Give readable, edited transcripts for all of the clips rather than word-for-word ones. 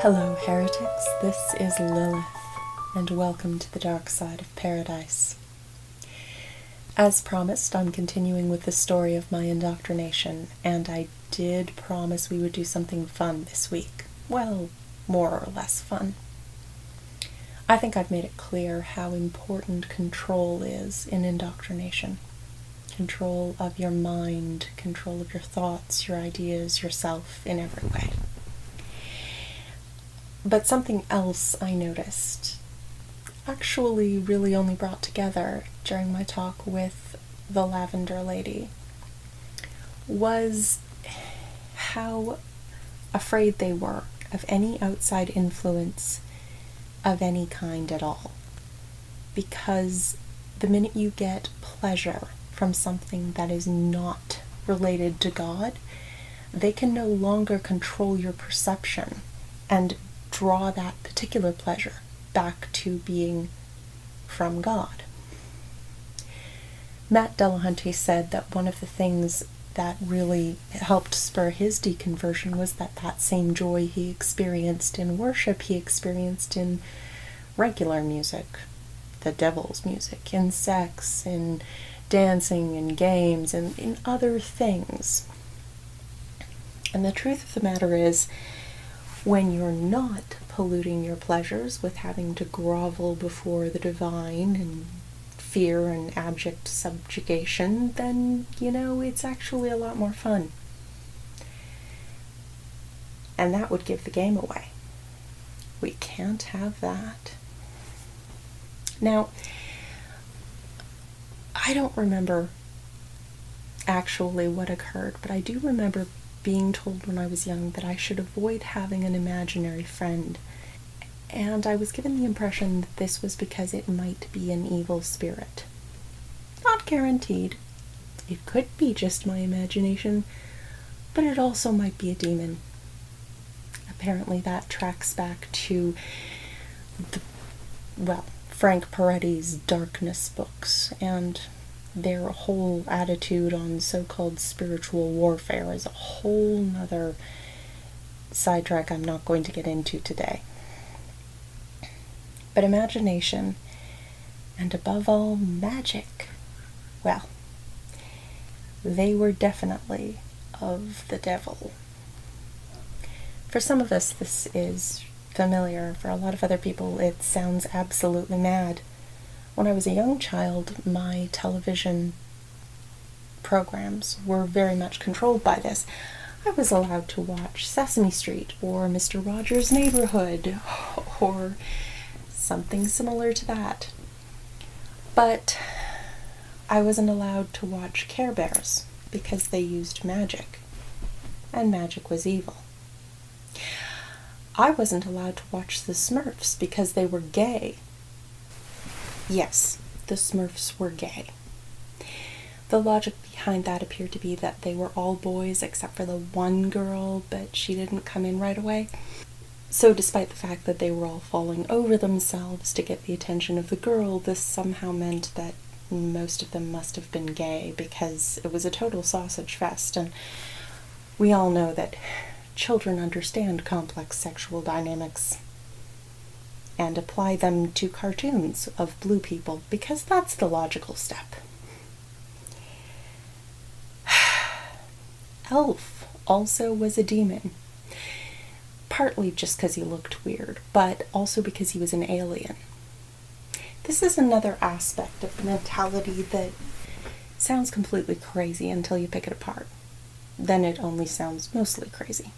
Hello, heretics. This is Lilith, and welcome to the dark side of paradise. As promised, I'm continuing with the story of my indoctrination, and I did promise we would do something fun this week. Well, more or less fun. I think I've made it clear how important control is in indoctrination. Control of your mind, control of your thoughts, your ideas, yourself, in every way. But something else I noticed, actually really only brought together during my talk with the Lavender Lady, was how afraid they were of any outside influence of any kind at all. Because the minute you get pleasure from something that is not related to God, they can no longer control your perception and draw that particular pleasure back to being from God. Matt Dillahunty said that one of the things that really helped spur his deconversion was that same joy he experienced in worship, he experienced in regular music, the devil's music, in sex, in dancing, in games, and in other things. And the truth of the matter is, when you're not polluting your pleasures with having to grovel before the divine and fear and abject subjugation, then, it's actually a lot more fun. And that would give the game away. We can't have that. Now, I don't remember actually what occurred, but I do remember being told when I was young that I should avoid having an imaginary friend. And I was given the impression that this was because it might be an evil spirit. Not guaranteed. It could be just my imagination, but it also might be a demon. Apparently that tracks back to Frank Peretti's Darkness books, and their whole attitude on so-called spiritual warfare is a whole nother sidetrack I'm not going to get into today. But imagination, and above all, magic, well, they were definitely of the devil. For some of us, this is familiar. For a lot of other people, it sounds absolutely mad. When I was a young child, my television programs were very much controlled by this. I was allowed to watch Sesame Street or Mr. Rogers' Neighborhood or something similar to that. But I wasn't allowed to watch Care Bears because they used magic, and magic was evil. I wasn't allowed to watch the Smurfs because they were gay. Yes, the Smurfs were gay. The logic behind that appeared to be that they were all boys except for the one girl, but she didn't come in right away. So despite the fact that they were all falling over themselves to get the attention of the girl, this somehow meant that most of them must have been gay, because it was a total sausage fest, and we all know that children understand complex sexual dynamics and apply them to cartoons of blue people, because that's the logical step. Elf also was a demon, partly just because he looked weird, but also because he was an alien. This is another aspect of the mentality that sounds completely crazy until you pick it apart. Then it only sounds mostly crazy.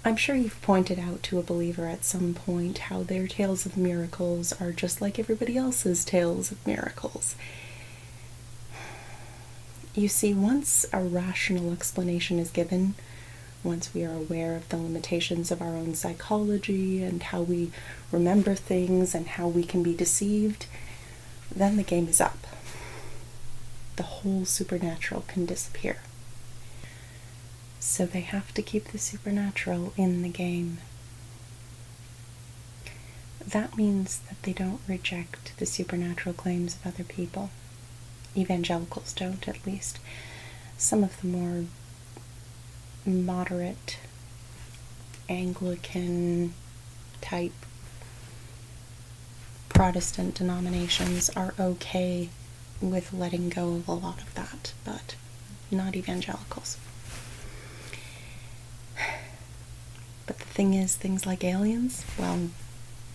I'm sure you've pointed out to a believer at some point how their tales of miracles are just like everybody else's tales of miracles. You see, once a rational explanation is given, once we are aware of the limitations of our own psychology and how we remember things and how we can be deceived, then the game is up. The whole supernatural can disappear. So they have to keep the supernatural in the game. That means that they don't reject the supernatural claims of other people. Evangelicals don't, at least. Some of the more moderate Anglican type Protestant denominations are okay with letting go of a lot of that, but not evangelicals. But the thing is, things like aliens, well,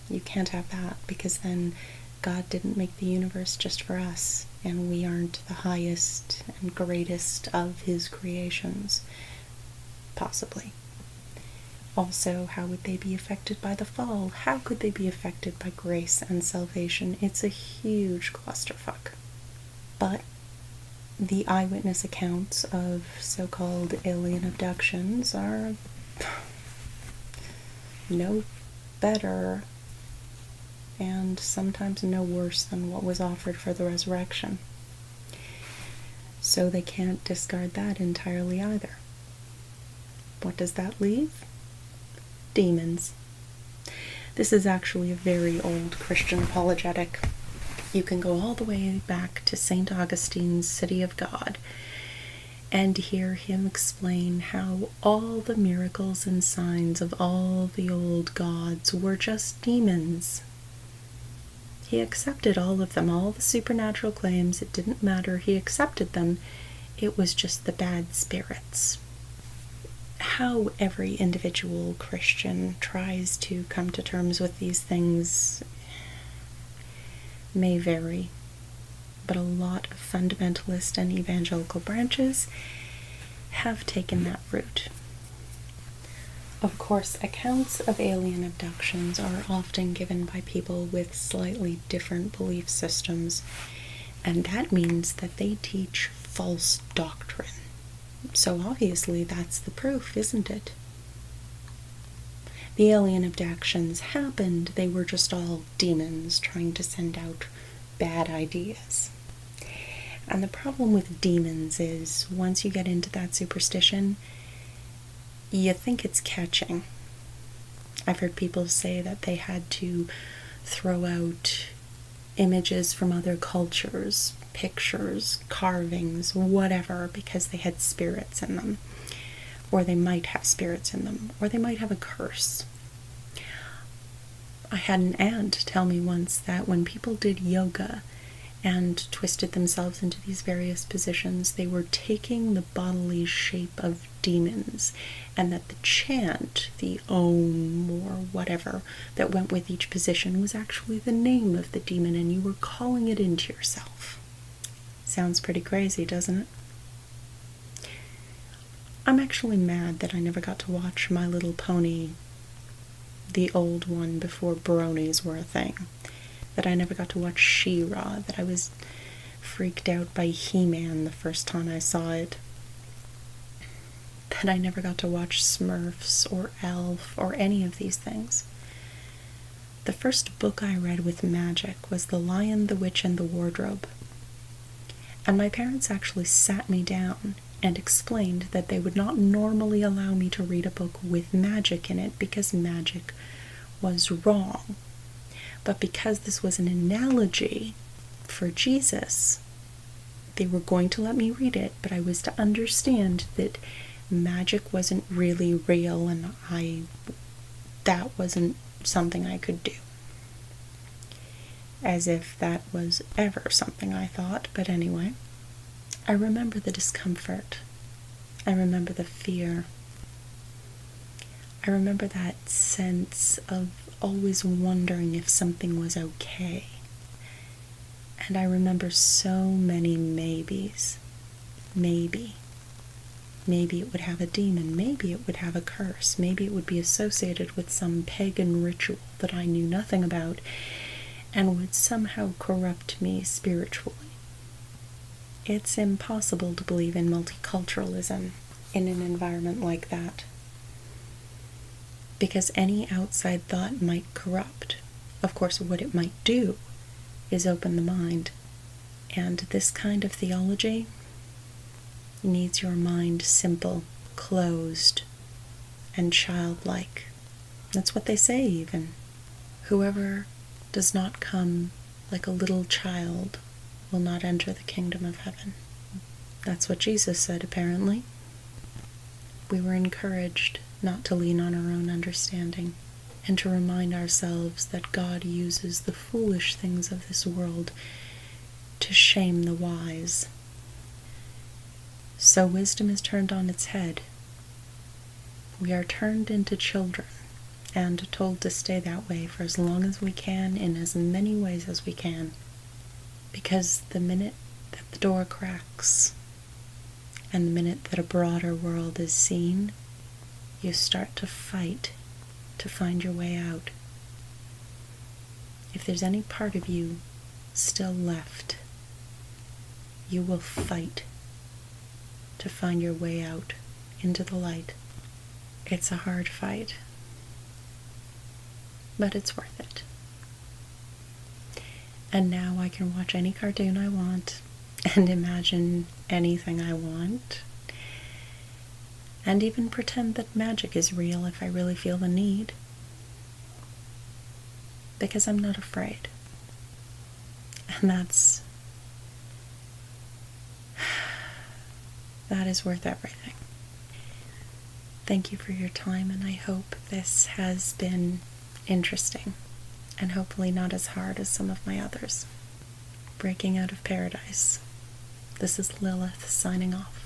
you can't have that, because then God didn't make the universe just for us, and we aren't the highest and greatest of his creations, possibly. Also, how would they be affected by the fall? How could they be affected by grace and salvation? It's a huge clusterfuck. But the eyewitness accounts of so-called alien abductions are no better and sometimes no worse than what was offered for the resurrection. So they can't discard that entirely either. What does that leave? Demons. This is actually a very old Christian apologetic. You can go all the way back to St. Augustine's City of God and hear him explain how all the miracles and signs of all the old gods were just demons. He accepted all of them, all the supernatural claims. It didn't matter. He accepted them. It was just the bad spirits. How every individual Christian tries to come to terms with these things may vary, but a lot of fundamentalist and evangelical branches have taken that route. Of course, accounts of alien abductions are often given by people with slightly different belief systems, and that means that they teach false doctrine. So obviously that's the proof, isn't it? The alien abductions happened, they were just all demons trying to send out bad ideas. And the problem with demons is, once you get into that superstition, you think it's catching. I've heard people say that they had to throw out images from other cultures, pictures, carvings, whatever, because they had spirits in them. Or they might have spirits in them. Or they might have a curse. I had an aunt tell me once that when people did yoga and twisted themselves into these various positions, they were taking the bodily shape of demons, and that the chant, the Om or whatever, that went with each position was actually the name of the demon, and you were calling it into yourself. Sounds pretty crazy, doesn't it? I'm actually mad that I never got to watch My Little Pony, the old one before bronies were a thing. That I never got to watch She-Ra, that I was freaked out by He-Man the first time I saw it. That I never got to watch Smurfs or Elf or any of these things. The first book I read with magic was The Lion, the Witch, and the Wardrobe. And my parents actually sat me down and explained that they would not normally allow me to read a book with magic in it because magic was wrong. But because this was an analogy for Jesus, they were going to let me read it, but I was to understand that magic wasn't really real, and that wasn't something I could do. As if that was ever something I thought, but anyway. I remember the discomfort. I remember the fear. I remember that sense of always wondering if something was okay. And I remember so many maybes. Maybe. Maybe it would have a demon. Maybe it would have a curse. Maybe it would be associated with some pagan ritual that I knew nothing about and would somehow corrupt me spiritually. It's impossible to believe in multiculturalism in an environment like that, because any outside thought might corrupt. Of course, what it might do is open the mind, and this kind of theology needs your mind simple, closed, and childlike. That's what they say, even. Whoever does not come like a little child will not enter the kingdom of heaven. That's what Jesus said, apparently. We were encouraged not to lean on our own understanding, and to remind ourselves that God uses the foolish things of this world to shame the wise. So wisdom is turned on its head. We are turned into children and told to stay that way for as long as we can, in as many ways as we can. Because the minute that the door cracks, and the minute that a broader world is seen, you start to fight to find your way out. If there's any part of you still left, you will fight to find your way out into the light. It's a hard fight, but it's worth it. And now I can watch any cartoon I want and imagine anything I want, and even pretend that magic is real if I really feel the need, because I'm not afraid. And that is worth everything. Thank you for your time, and I hope this has been interesting, and hopefully not as hard as some of my others. Breaking out of paradise. This is Lilith signing off.